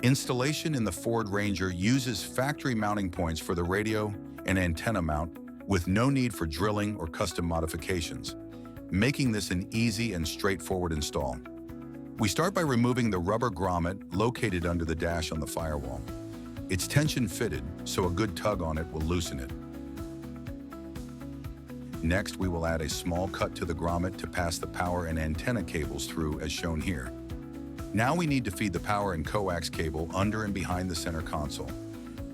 Installation in the Ford Ranger uses factory mounting points for the radio and antenna mount with no need for drilling or custom modifications, making this an easy and straightforward install. We start by removing the rubber grommet located under the dash on the firewall. It's tension fitted, so a good tug on it will loosen it. Next, we will add a small cut to the grommet to pass the power and antenna cables through as shown here. Now we need to feed the power and coax cable under and behind the center console.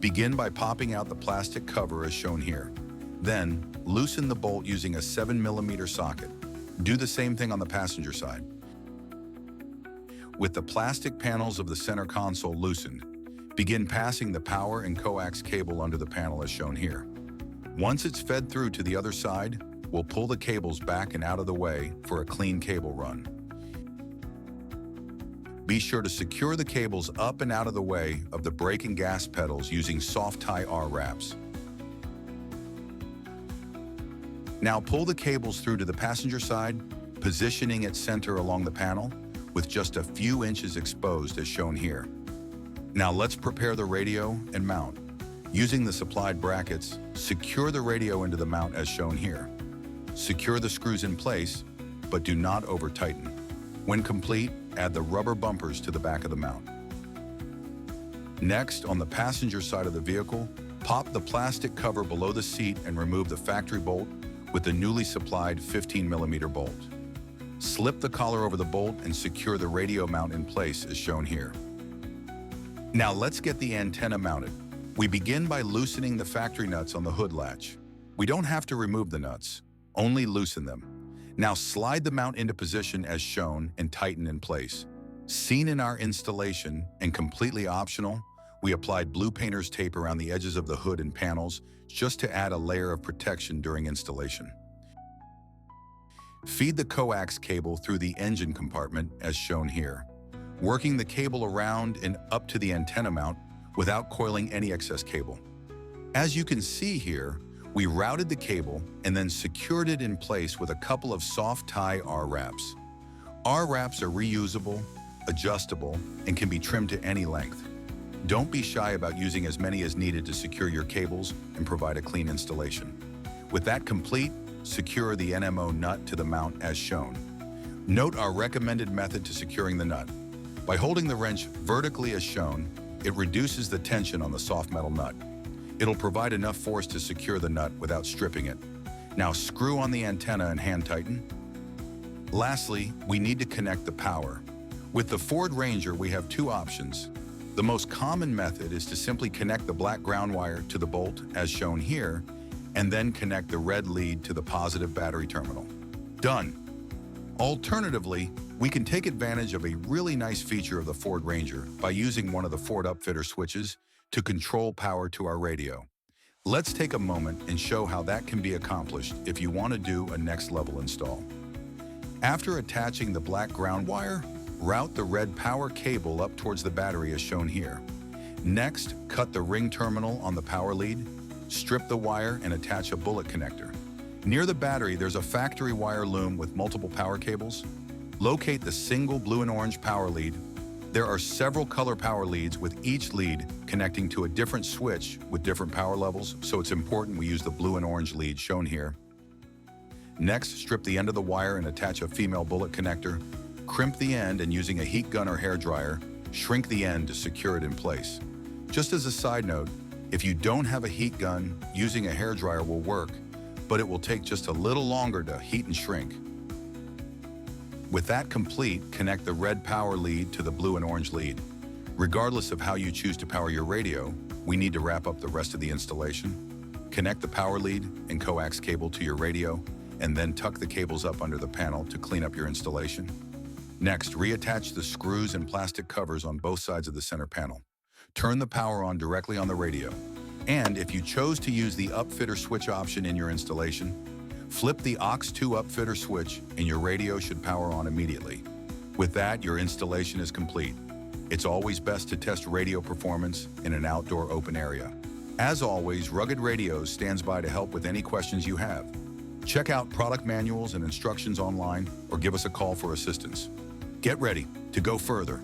Begin by popping out the plastic cover as shown here. Then, loosen the bolt using a 7mm socket. Do the same thing on the passenger side. With the plastic panels of the center console loosened, begin passing the power and coax cable under the panel as shown here. Once it's fed through to the other side, we'll pull the cables back and out of the way for a clean cable run. Be sure to secure the cables up and out of the way of the brake and gas pedals using soft tie R-wraps. Now pull the cables through to the passenger side, positioning it center along the panel with just a few inches exposed as shown here. Now let's prepare the radio and mount. Using the supplied brackets, secure the radio into the mount as shown here. Secure the screws in place, but do not over-tighten. When complete, add the rubber bumpers to the back of the mount. Next, on the passenger side of the vehicle, pop the plastic cover below the seat and remove the factory bolt with the newly supplied 15mm bolt. Slip the collar over the bolt and secure the radio mount in place as shown here. Now let's get the antenna mounted. We begin by loosening the factory nuts on the hood latch. We don't have to remove the nuts, only loosen them. Now slide the mount into position as shown and tighten in place. Seen in our installation and completely optional, we applied blue painter's tape around the edges of the hood and panels just to add a layer of protection during installation. Feed the coax cable through the engine compartment as shown here, working the cable around and up to the antenna mount without coiling any excess cable. As you can see here, we routed the cable and then secured it in place with a couple of soft tie R-wraps. R-wraps are reusable, adjustable, and can be trimmed to any length. Don't be shy about using as many as needed to secure your cables and provide a clean installation. With that complete, secure the NMO nut to the mount as shown. Note our recommended method to securing the nut. By holding the wrench vertically as shown, it reduces the tension on the soft metal nut. It'll provide enough force to secure the nut without stripping it. Now screw on the antenna and hand tighten. Lastly, we need to connect the power. With the Ford Ranger, we have two options. The most common method is to simply connect the black ground wire to the bolt as shown here, and then connect the red lead to the positive battery terminal. Done. Alternatively, we can take advantage of a really nice feature of the Ford Ranger by using one of the Ford upfitter switches to control power to our radio. Let's take a moment and show how that can be accomplished if you want to do a next level install. After attaching the black ground wire, route the red power cable up towards the battery as shown here. Next, cut the ring terminal on the power lead, strip the wire and attach a bullet connector. Near the battery, there's a factory wire loom with multiple power cables. Locate the single blue and orange power lead. There are several color power leads with each lead connecting to a different switch with different power levels, so it's important we use the blue and orange lead shown here. Next, strip the end of the wire and attach a female bullet connector. Crimp the end and using a heat gun or hair dryer, shrink the end to secure it in place. Just as a side note, if you don't have a heat gun, using a hair dryer will work, but it will take just a little longer to heat and shrink. With that complete, connect the red power lead to the blue and orange lead. Regardless of how you choose to power your radio, we need to wrap up the rest of the installation. Connect the power lead and coax cable to your radio, and then tuck the cables up under the panel to clean up your installation. Next, reattach the screws and plastic covers on both sides of the center panel. Turn the power on directly on the radio. And if you chose to use the upfitter switch option in your installation, flip the aux2 upfitter switch and your radio should power on immediately. With that, your installation is complete. It's always best to test radio performance in an outdoor open area. As always, Rugged Radios stands by to help with any questions you have. Check out product manuals and instructions online or give us a call for assistance. Get ready to go further.